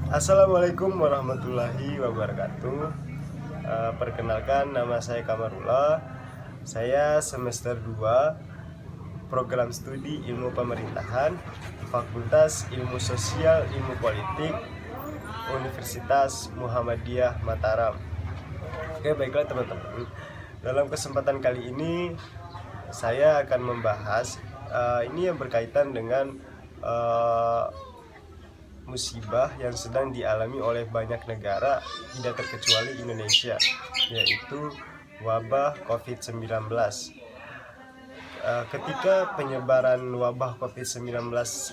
Assalamualaikum warahmatullahi wabarakatuh. Perkenalkan, nama saya Kamarullah. Saya semester 2 program studi ilmu pemerintahan, Fakultas Ilmu Sosial Ilmu Politik, Universitas Muhammadiyah Mataram. Oke, baiklah teman-teman. Dalam kesempatan kali ini saya akan membahas ini yang berkaitan dengan musibah yang sedang dialami oleh banyak negara, tidak terkecuali Indonesia, yaitu wabah COVID-19. Ketika penyebaran wabah COVID-19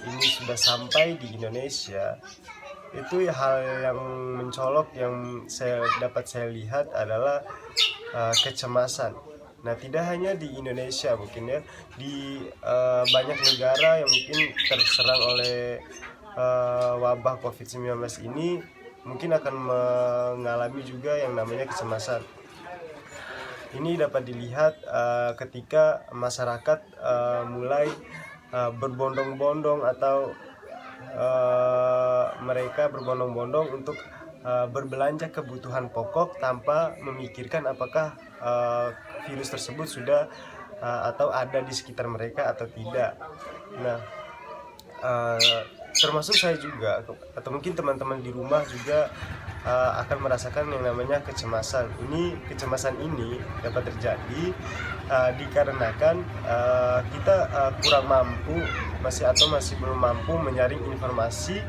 ini sudah sampai di Indonesia, itu hal yang mencolok yang dapat saya lihat adalah kecemasan. Nah, tidak hanya di Indonesia, mungkin ya, di banyak negara yang mungkin terserang oleh wabah COVID-19 ini mungkin akan mengalami juga yang namanya kecemasan. Ini dapat dilihat ketika masyarakat mulai berbondong-bondong atau mereka berbondong-bondong untuk berbelanja kebutuhan pokok tanpa memikirkan apakah virus tersebut sudah atau ada di sekitar mereka atau tidak. Nah, termasuk saya juga, atau mungkin teman-teman di rumah juga akan merasakan yang namanya kecemasan. Kecemasan ini dapat terjadi dikarenakan kita kurang mampu masih belum mampu menyaring informasi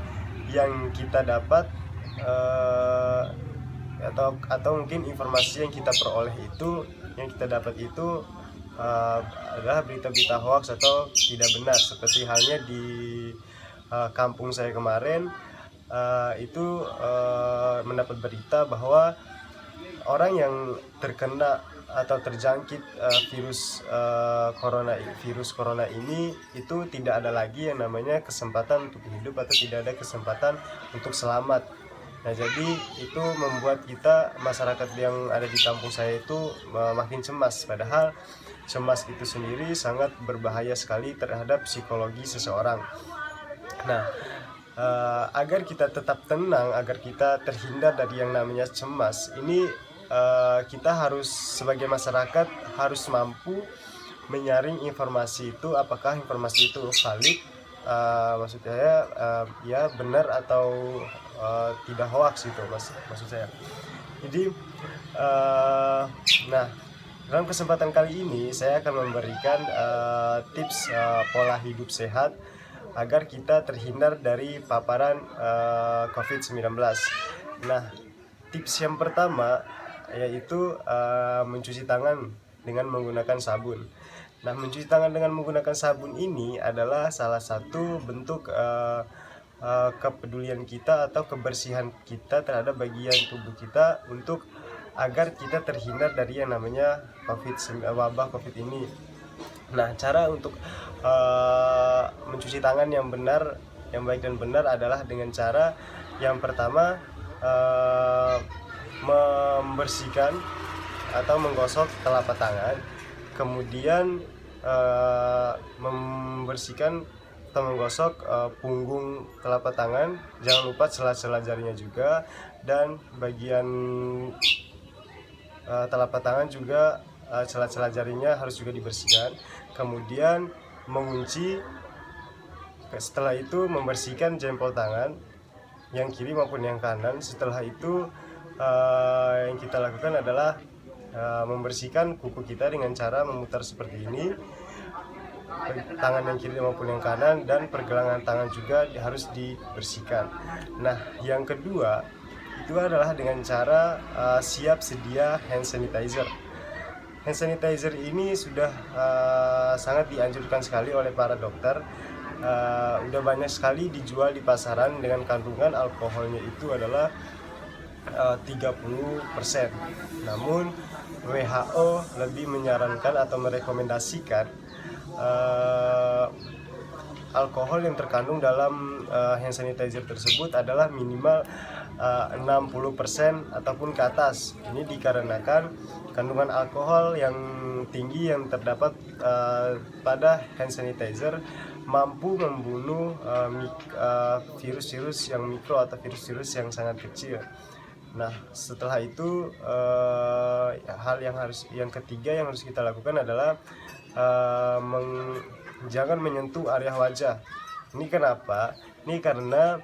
yang kita dapat, atau mungkin informasi yang kita peroleh itu, yang kita dapat itu adalah berita-berita hoax atau tidak benar, seperti halnya di kampung saya kemarin. Itu mendapat berita bahwa orang yang terkena atau terjangkit virus corona ini itu tidak ada lagi yang namanya kesempatan untuk hidup atau tidak ada kesempatan untuk selamat. Nah, jadi itu membuat kita, masyarakat yang ada di kampung saya itu makin cemas, padahal cemas itu sendiri sangat berbahaya sekali terhadap psikologi seseorang. Nah, agar kita tetap tenang, agar kita terhindar dari yang namanya cemas, ini kita harus sebagai masyarakat harus mampu menyaring informasi itu, apakah informasi itu valid, maksudnya ya benar atau tidak hoax itu, maksud saya. Jadi nah, dalam kesempatan kali ini saya akan memberikan tips pola hidup sehat agar kita terhindar dari paparan COVID-19. Nah, tips yang pertama yaitu mencuci tangan dengan menggunakan sabun. Nah, mencuci tangan dengan menggunakan sabun ini adalah salah satu bentuk kepedulian kita atau kebersihan kita terhadap bagian tubuh kita untuk agar kita terhindar dari yang namanya wabah COVID ini. Nah, cara untuk mencuci tangan yang benar, yang baik dan benar adalah dengan cara yang pertama, membersihkan atau menggosok telapak tangan, kemudian membersihkan atau menggosok punggung telapak tangan, jangan lupa sela-sela jarinya juga, dan bagian telapak tangan juga, celah-celah jarinya harus juga dibersihkan. Kemudian mengunci, setelah itu membersihkan jempol tangan yang kiri maupun yang kanan. Setelah itu yang kita lakukan adalah membersihkan kuku kita dengan cara memutar seperti ini, tangan yang kiri maupun yang kanan, dan pergelangan tangan juga harus dibersihkan. Nah, yang kedua itu adalah dengan cara siap sedia hand sanitizer. Hand sanitizer ini sudah sangat dianjurkan sekali oleh para dokter. Udah banyak sekali dijual di pasaran dengan kandungan alkoholnya itu adalah 30%. Namun WHO lebih menyarankan atau merekomendasikan alkohol yang terkandung dalam hand sanitizer tersebut adalah minimal 60% ataupun ke atas. Ini dikarenakan kandungan alkohol yang tinggi yang terdapat pada hand sanitizer mampu membunuh virus-virus yang mikro atau virus-virus yang sangat kecil. Nah, setelah itu hal yang ketiga yang harus kita lakukan adalah jangan menyentuh area wajah. Ini kenapa? Ini karena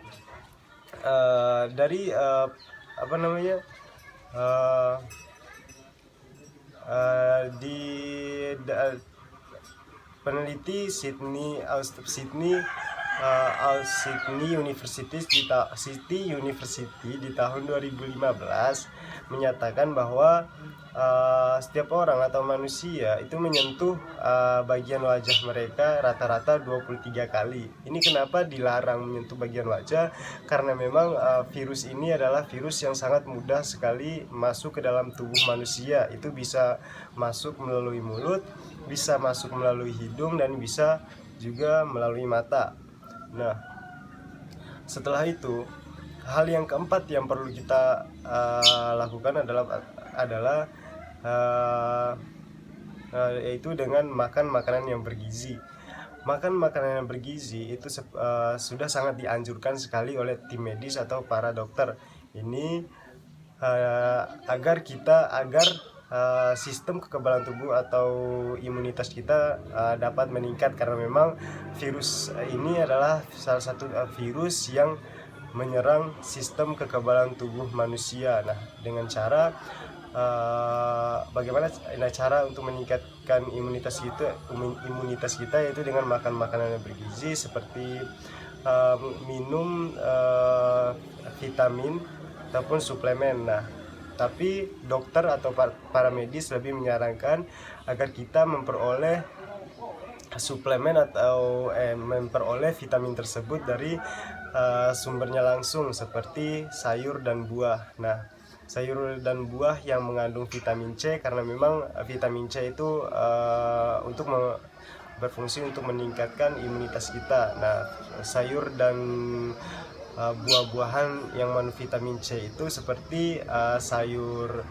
dari peneliti Sydney University di tahun 2015 menyatakan bahwa setiap orang atau manusia itu menyentuh bagian wajah mereka rata-rata 23 kali. Ini kenapa dilarang menyentuh bagian wajah? Karena memang virus ini adalah virus yang sangat mudah sekali masuk ke dalam tubuh manusia. Itu bisa masuk melalui mulut, bisa masuk melalui hidung, dan bisa juga melalui mata. Nah, setelah itu hal yang keempat yang perlu kita lakukan adalah yaitu dengan makan makanan yang bergizi. Makan makanan yang bergizi itu sudah sangat dianjurkan sekali oleh tim medis atau para dokter. Ini agar sistem kekebalan tubuh atau imunitas kita dapat meningkat, karena memang virus ini adalah salah satu virus yang menyerang sistem kekebalan tubuh manusia. Nah, dengan bagaimana cara untuk meningkatkan imunitas kita yaitu dengan makan makanan yang bergizi seperti minum vitamin ataupun suplemen. Nah, tapi dokter atau para medis lebih menyarankan agar kita memperoleh suplemen atau memperoleh vitamin tersebut dari sumbernya langsung seperti sayur dan buah. Nah, sayur dan buah yang mengandung vitamin C, karena memang vitamin C itu berfungsi untuk meningkatkan imunitas kita. Nah, sayur dan buah-buahan yang mengandung vitamin C itu seperti sayur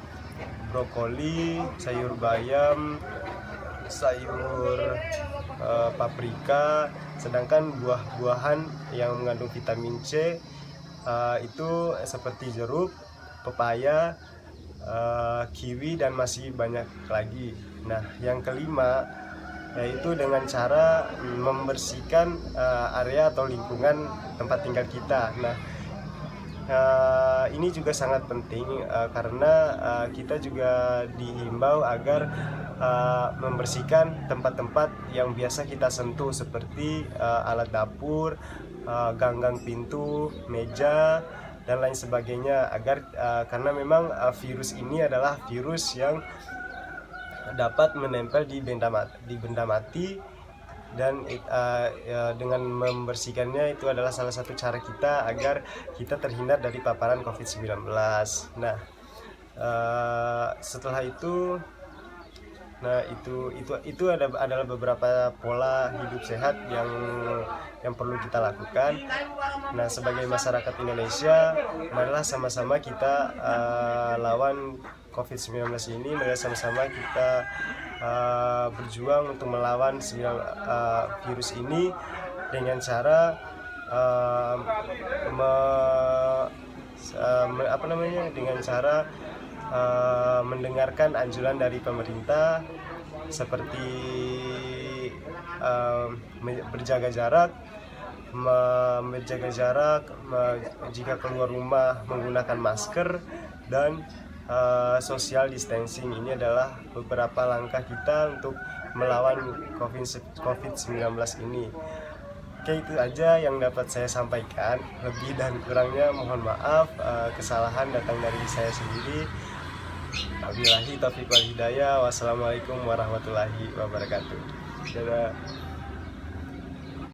brokoli, sayur bayam, sayur paprika. Sedangkan buah-buahan yang mengandung vitamin C itu seperti jeruk, pepaya, kiwi, dan masih banyak lagi. Nah, yang kelima yaitu dengan cara membersihkan area atau lingkungan tempat tinggal kita. Nah, ini juga sangat penting karena kita juga dihimbau agar membersihkan tempat-tempat yang biasa kita sentuh seperti alat dapur, ganggang pintu, meja, dan lain sebagainya, agar karena memang virus ini adalah virus yang dapat menempel di benda mati, dan dengan membersihkannya itu adalah salah satu cara kita agar kita terhindar dari paparan COVID-19. Nah, setelah itu itu adalah beberapa pola hidup sehat yang perlu kita lakukan. Nah, sebagai masyarakat Indonesia, marilah sama-sama kita lawan COVID-19 ini. Marilah sama-sama kita berjuang untuk melawan virus ini dengan cara mendengarkan anjuran dari pemerintah seperti menjaga jarak, jika keluar rumah menggunakan masker, dan social distancing. Ini adalah beberapa langkah kita untuk melawan COVID-19 ini. Oke, itu aja yang dapat saya sampaikan. Lebih dan kurangnya mohon maaf, kesalahan datang dari saya sendiri. Wabillahi taufiq wal hidayah. Wassalamualaikum warahmatullahi wabarakatuh. Dadah.